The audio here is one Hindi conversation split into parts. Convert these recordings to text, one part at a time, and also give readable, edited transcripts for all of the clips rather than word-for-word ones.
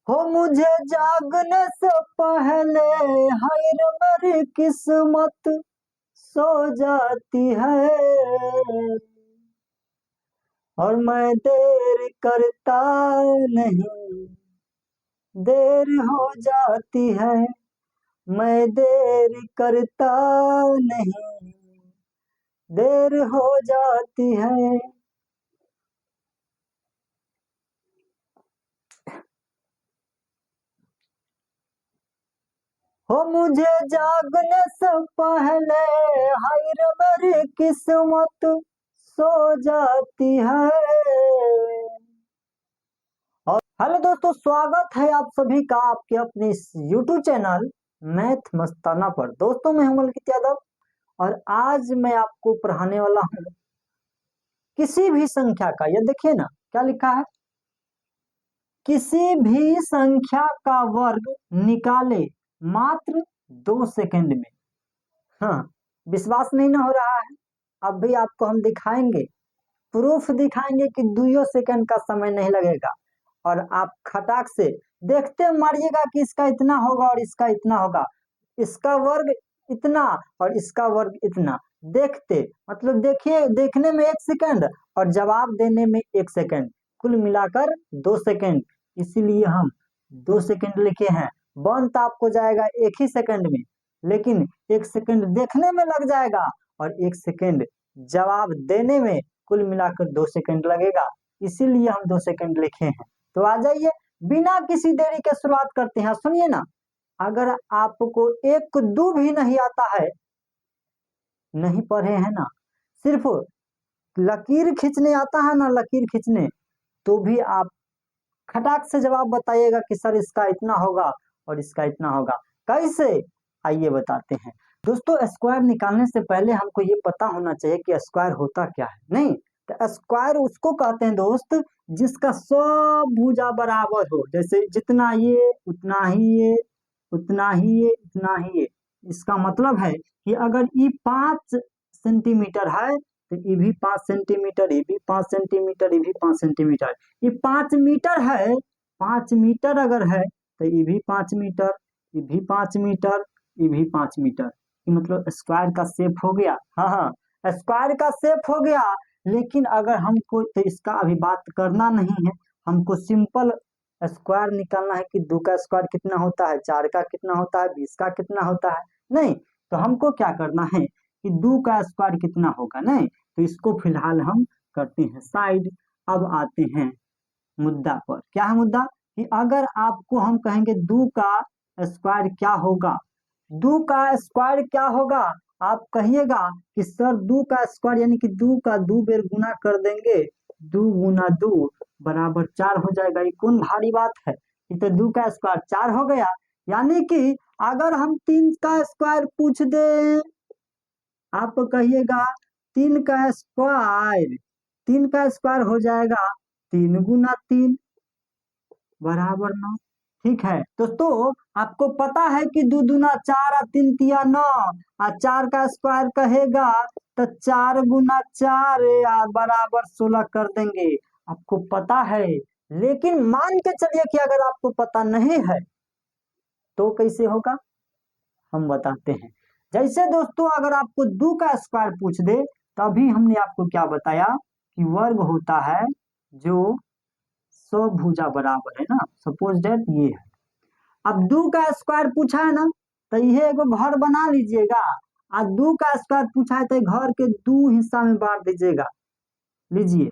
हो मुझे जागने से पहले हाय रे मेरी किस्मत सो जाती है और मैं देर करता नहीं, देर हो जाती है, मैं देर करता नहीं, देर हो जाती है। हो मुझे जागने से पहले हाय रे मेरी किस्मत सो जाती है। और हेलो दोस्तों, स्वागत है आप सभी का आपके अपने इस यूट्यूब चैनल मैथ मस्ताना पर। दोस्तों मैं हूं मलकित यादव और आज मैं आपको पढ़ाने वाला हूं किसी भी संख्या का। ये देखिए ना क्या लिखा है, किसी भी संख्या का वर्ग निकाले मात्र 2 सेकंड में। हाँ, विश्वास नहीं ना हो रहा है? अब भी आपको हम दिखाएंगे, प्रूफ दिखाएंगे कि 2 सेकंड का समय नहीं लगेगा और आप खटाक से देखते मारिएगा कि इसका इतना होगा और इसका इतना होगा, इसका वर्ग इतना और इसका वर्ग इतना। देखते मतलब देखिए, देखने में 1 सेकंड और जवाब देने में 1 सेकंड, कुल मिलाकर 2 सेकंड। इसीलिए हम 2 सेकंड लिखे हैं। बन तो आपको जाएगा 1 ही सेकंड में, लेकिन 1 सेकंड देखने में लग जाएगा और 1 सेकंड जवाब देने में, कुल मिलाकर 2 सेकंड लगेगा। इसीलिए हम 2 सेकंड लिखे हैं। तो आ जाइए, बिना किसी देरी के शुरुआत करते हैं। सुनिए ना, अगर आपको एक दो भी नहीं आता है, नहीं पढ़े हैं ना, सिर्फ लकीर खींचने आता है ना, लकीर खींचने, तो भी आप खटाक से जवाब बताइएगा कि सर इसका इतना होगा और इसका इतना होगा। कैसे, आइए बताते हैं। दोस्तों, स्क्वायर निकालने से पहले हमको ये पता होना चाहिए कि स्क्वायर होता क्या है। नहीं तो स्क्वायर उसको कहते हैं दोस्त जिसका सब भुजा बराबर हो, जैसे जितना ये उतना ही ये, उतना ही ये, उतना ही ये। इसका मतलब है कि अगर ये 5 सेंटीमीटर है तो ये भी 5 सेंटीमीटर, ये भी 5 सेंटीमीटर, ये भी 5 सेंटीमीटर। ये 5 मीटर है, 5 मीटर अगर है तो ये भी 5 मीटर, ये भी 5 मीटर, ये भी 5 मीटर। ये मतलब स्क्वायर का शेप हो गया। हाँ हाँ, स्क्वायर का शेप हो गया। लेकिन अगर हमको तो इसका अभी बात करना नहीं है, हमको सिंपल स्क्वायर निकालना है कि 2 का स्क्वायर कितना होता है, 4 का कितना होता है, 20 का कितना होता है। नहीं तो हमको क्या करना है कि 2 का स्क्वायर कितना होगा। नहीं तो इसको फिलहाल हम करते हैं साइड। अब आते हैं मुद्दा पर। क्या है मुद्दा? कि अगर आपको हम कहेंगे 2 का स्क्वायर क्या होगा, 2 का स्क्वायर क्या होगा, आप कहिएगा कि सर 2 का स्क्वायर यानी कि 2 का 2 बेर गुना कर देंगे, 2 गुना 2 बराबर 4 हो जाएगा। ये कौन भारी बात है? ये तो 2 का स्क्वायर 4 हो गया। यानी कि अगर हम 3 का स्क्वायर पूछ दे, आप कहिएगा 3 का स्क्वायर, 3 का स्क्वायर हो जाएगा 3 गुना 3 बराबर 9। ठीक है दोस्तों, आपको पता है कि 2 दूना 4 और 3 तिया 9, और 4 का स्क्वायर कहेगा तो 4 गुना 4 बराबर 16 कर देंगे। आपको पता है। लेकिन मान के चलिए कि अगर आपको पता नहीं है तो कैसे होगा, हम बताते हैं। जैसे दोस्तों, अगर आपको 2 का स्क्वायर पूछ दे, तभी हमने आपको क्या बताया कि वर्ग होता है जो सब भुजा बराबर है ना। सपोज दैट ये है। अब 2 का स्क्वायर पूछा है ना, तो ये एगो घर बना लीजिएगा। और 2 का स्क्वायर पूछा है तो घर के 2 हिस्सा में बांट दीजिएगा। लीजिए,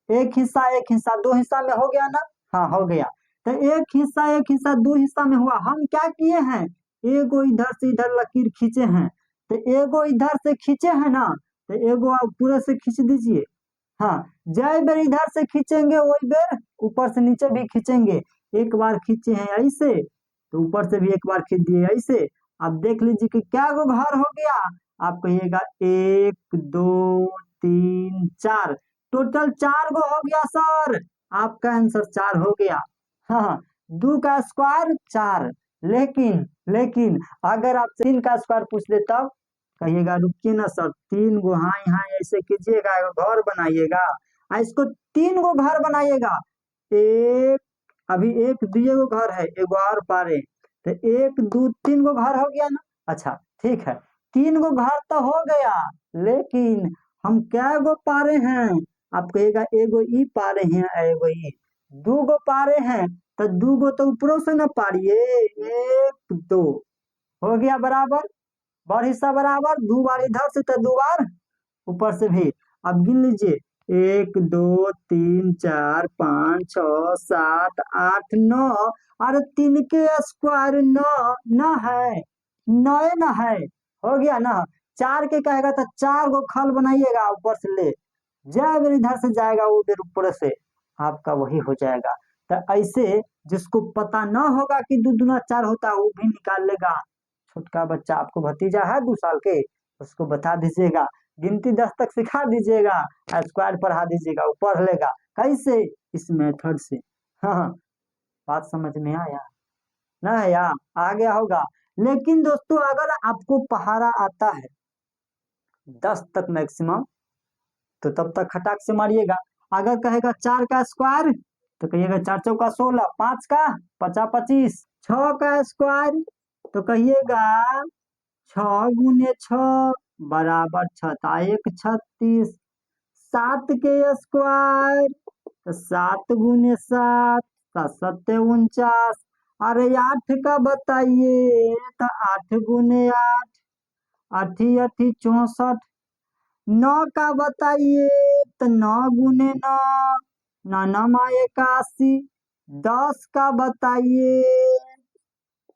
एक हिस्सा एक हिस्सा, 2 हिस्सा में हो गया ना। हाँ हो गया। तो एक हिस्सा एक हिस्सा 2 हिस्सा में हुआ। हम क्या किए हैं, एगो इधर से इधर लकीर खींचे हैं, तो एगो इधर से खींचे हैं ना, तो एगो आप पूरे से खींच दीजिए। हाँ, जय बेर इधर से खींचेंगे वही बेर ऊपर से नीचे भी खींचेंगे। एक बार खींचे हैं ऐसे तो ऊपर से भी एक बार खींच दिए ऐसे। अब देख लीजिए कि क्या गो घर हो गया। आप कहिएगा 1 2 3 4, टोटल 4 गो हो गया सर। आपका आंसर 4 हो गया। हाँ, 2 का स्क्वायर 4। लेकिन लेकिन अगर आप 3 का स्क्वायर पूछ ले तब कहिएगा रुकिए ना सर, 3 गो हाँ यहाँ ऐसे कीजिएगा, घर बनाइएगा। इसको 3 गो घर बनाइएगा, 1 अभी एक दिए गो घर है, एगो और पारे, तो एक दो तीन गो घर हो गया ना। अच्छा ठीक है, तीन गो घर तो हो गया, लेकिन हम क्या गो पारे हैं? आप कहिएगा एगो ई पारे हैं, एगो ई, दू गो पारे हैं, तो दू गो तो ऊपरों से ना पारिए, एक दो हो गया बराबर, बड़ हिस्सा बराबर, दो बार इधर से तो दो बार ऊपर से भी। अब गिन लीजिए, एक दो तीन चार पाँच छ सात आठ नौ, अरे तीन के स्क्वायर नौ, न है, नौ न है, हो गया ना। चार के कहेगा तो चार गो खल बनाइएगा ऊपर से ले, जय बेर इधर से जाएगा वो बेर ऊपर से आपका वही हो जाएगा। तो ऐसे जिसको पता न होगा कि दो दूना चार होता है वो भी निकाल लेगा। छोटका बच्चा, आपको भतीजा है 2 साल के, उसको बता दीजिएगा, गिनती 10 तक सिखा दीजिएगा, स्क्वायर पढ़ा दीजिएगा, वो पढ़ लेगा। कैसे? इस मेथड से। हाँ हाँ, बात समझ में आया ना यार? आ गया होगा। लेकिन दोस्तों अगर आपको पहाड़ा आता है 10 तक मैक्सिमम, तो तब तक खटाक से मारिएगा। अगर कहेगा 4 का स्क्वायर, तो कहिएगा 4 चौका 16, 5 का 50 25, 6 का स्क्वायर, तो कहिएगा 6 गुने 6 बराबर 1 7 के स्क्वायर, तो 7 गुने 7, 7 7 49। अरे 8 का बताइए, तो 8 गुने 8, 8 8 64। 9 का बताइए, तो 9 गुने 9, 9 9 81। 10 का बताइए,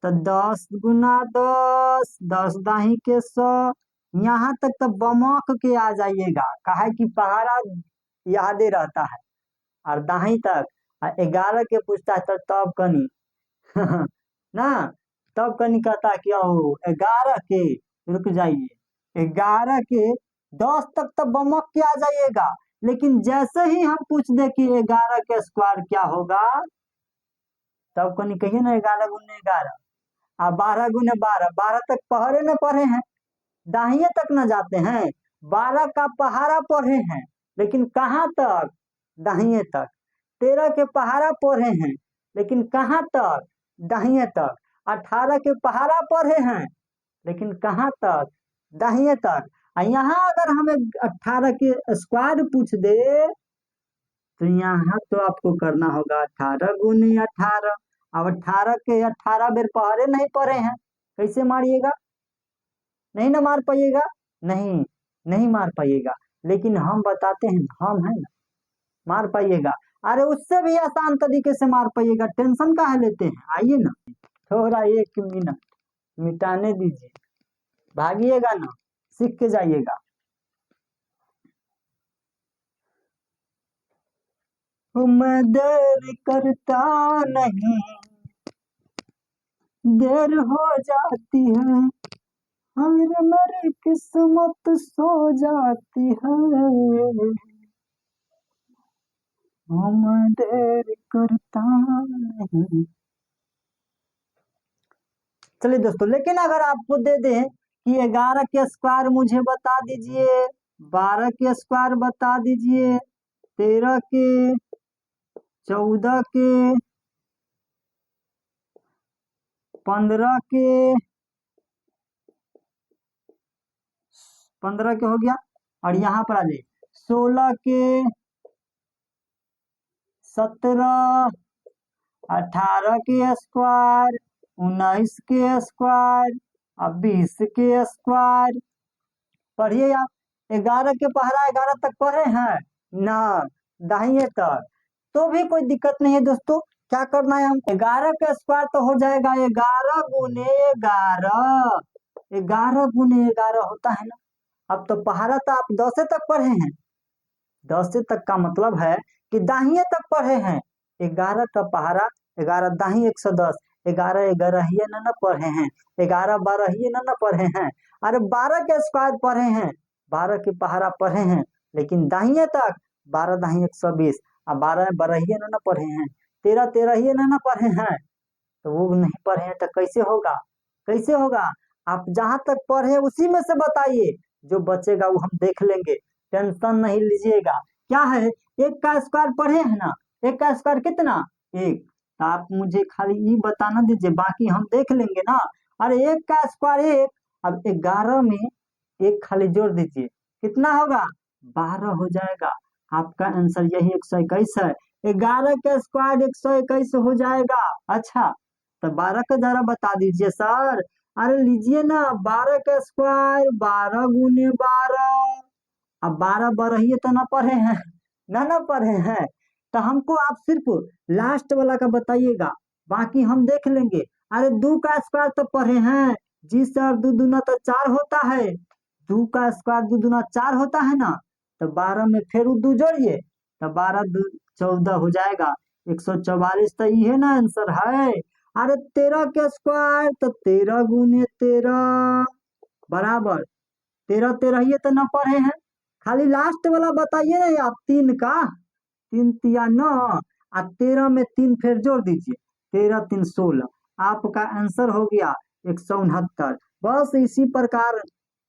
तो 10 गुना 10, 10 दाही के 100। यहाँ तक तो बमक के आ जाइएगा, काहे कि पहाड़ा यादे रहता है। और दाही तक 11 के पूछता है, तो तब कनी ना, तब कनी कहता है कि ओ 11 के, रुक जाइए, 11 के 10 तक तो बमक के आ जाइएगा। लेकिन जैसे ही हम पूछ दे कि 11 के स्क्वायर क्या होगा, तब कनी कहिए ना 11 गुने 11, 12 गुने 12, 12 तक पहरे न पढ़े हैं, दाहिने तक न जाते हैं। 12 का पहाड़ा पढ़े हैं, लेकिन कहाँ तक? दाहिने तक। 13 के पहाड़ा पढ़े हैं, लेकिन कहाँ तक? दाहिने तक। 18 के पहाड़ा पढ़े हैं, लेकिन कहाँ तक? दाहिने तक। और यहाँ अगर हमें 18 के स्क्वायर पूछ दे, तो यहाँ तो आपको करना होगा 18 गुने 18। अब 18 के 18 बेर पहरे नहीं पढ़े हैं, कैसे मारिएगा? नहीं ना मार पाइएगा, नहीं, नहीं मार पाइएगा। लेकिन हम बताते हैं, हम है ना, मार पाइएगा। अरे उससे भी आसान तरीके से मार पाइएगा, टेंशन काहे लेते हैं? आइए ना, थोड़ा 1 मिनट मिटाने दीजिए, भागिएगा ना, सीख के जाइएगा। मैं देर करता नहीं, देर हो जाती है, हर मेरी किस्मत सो जाती है, मैं देर करता नहीं। चलिए दोस्तों, लेकिन अगर आपको दे दे कि 11 के स्क्वायर मुझे बता दीजिए, 12 के स्क्वायर बता दीजिए, 13 के, 14 के, 15 के, 15 के हो गया, और यहाँ पर आ जाइए 16 के, 17, 18 के स्क्वायर, 19 के स्क्वायर, अब 20 के स्क्वायर। पढ़िए आप, 11 के पहरा 11 तक पढ़े हैं ना, दाहिने तक, तो भी कोई दिक्कत नहीं है दोस्तों। क्या करना है हमको? 11 का स्क्वायर तो हो जाएगा 11 गुने 11, 11 गुने 11 होता है ना। अब तो पहाड़ा तो आप 10 तक पढ़े हैं, 10 तक का मतलब है कि दाहिने तक पढ़े हैं। 11 का पहाड़ा, 11 दाही 110, 11 11 न पढ़े हैं, 11 12 न पढ़े हैं। अरे 12 के स्क्वायर पढ़े हैं, 12 के पहाड़ा पढ़े हैं, लेकिन दाहिने तक 12 दाही 120, और 12 12 न पढ़े हैं, 13 13 न पढ़े हैं, तो वो नहीं पढ़े हैं, तो कैसे होगा? कैसे होगा? आप जहां तक पढ़े उसी में से बताइए, जो बचेगा वो हम देख लेंगे, टेंशन नहीं लीजिएगा। क्या है, 1 का स्क्वायर पढ़े हैं ना, 1 का स्क्वायर कितना? 1, तो आप मुझे खाली ये बताना दीजिए, बाकी हम देख लेंगे ना। अरे 1 का स्क्वायर 1, अब 11 में 1 खाली जोड़ दीजिए, कितना होगा? 12 हो जाएगा। आपका आंसर यही 121 है। 11 का स्क्वायर 121 हो जाएगा। अच्छा, तो 12 का जरा बता दीजिए सर। अरे लीजिए ना, 12 का स्क्वायर 12 गुने 12। अब 12 बरहिए तो ना पढ़े हैं, ना पढ़े हैं, तो हमको आप सिर्फ लास्ट वाला का बताइएगा, बाकी हम देख लेंगे। अरे 2 का स्क्वायर तो पढ़े हैं जी सर, 2 दूना तो 4 होता है। 2 का स्क्वायर 2 दूना 4 होता है ना, तो 12 में फिर 2 जोड़िए, तो 12 2 14 हो जाएगा। 144 तो ये ना आंसर है। अरे 13 के स्क्वायर तो 13 गुने 13 बराबर 13 13 ये तो ना पढ़े हैं। खाली लास्ट वाला बताइए ना आप, 3 का, 3 तिया 9, और 13 में 3 फिर जोड़ दीजिए, 13 3 16। आपका आंसर हो गया 169। बस इसी प्रकार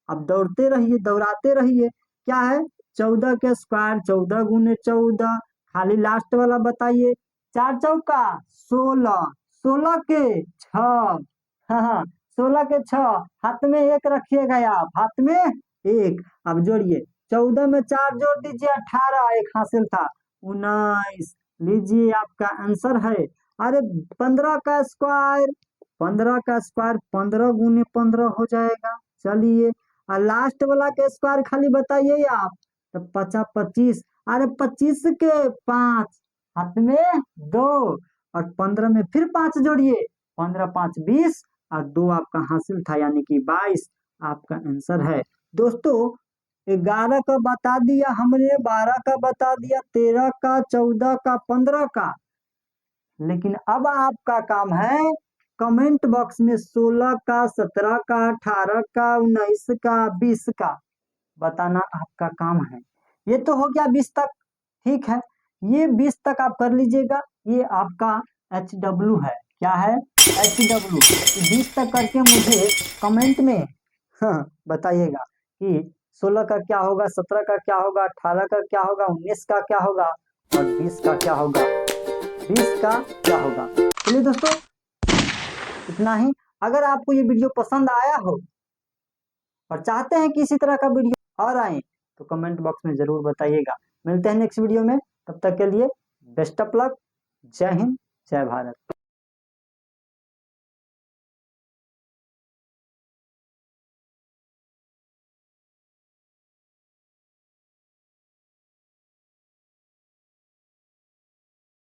अब दौड़ते रहिए, दौड़ाते रहिए। क्या है? 14 के स्क्वायर 14 गुने 14। खाली लास्ट वाला बताइए। 4 चौका 16, 16 के 6। हाँ हाँ, 16 के 6। हाथ में 1 रखिएगा आप, हाथ में 1। अब जोड़िए, 14 में 4 जोड़ दीजिए, 18। 1 हासिल था, 19। लीजिए आपका आंसर है। अरे 15 का स्क्वायर, 15 का स्क्वायर 15 गुने 15 हो जाएगा। चलिए, और लास्ट वाला के स्क्वायर खाली बताइए आप, तो 50 25। अरे 25 के 5, हाथ में 2, और 15 में फिर 5 जोड़िए, 15 5 20, और 2 आपका हासिल था, यानी कि 22 आपका आंसर है। दोस्तों 11 का बता दिया हमने, 12 का बता दिया, 13 का, 14 का, 15 का। लेकिन अब आपका काम है कमेंट बॉक्स में 16 का, 17 का, 18 का, 19 का, 20 का बताना आपका काम है। ये तो हो गया 20 तक, ठीक है। ये 20 तक आप कर लीजिएगा। ये आपका HW है। क्या है? HW। 20 तक करके मुझे कमेंट में हाँ, बताइएगा कि 16 का क्या होगा, 17 का क्या होगा, 18 का क्या होगा, 19 का क्या होगा, और 20 का क्या होगा, 20 का क्या होगा। चलिए दोस्तों, इतना ही। अगर आपको ये वीडियो पसंद आया हो और चाहते हैं कि इसी तरह का वीडियो और आए, तो कमेंट बॉक्स में जरूर बताइएगा। मिलते हैं नेक्स्ट वीडियो में, तब तक के लिए बेस्ट ऑफ लक। जय हिंद, जय भारत।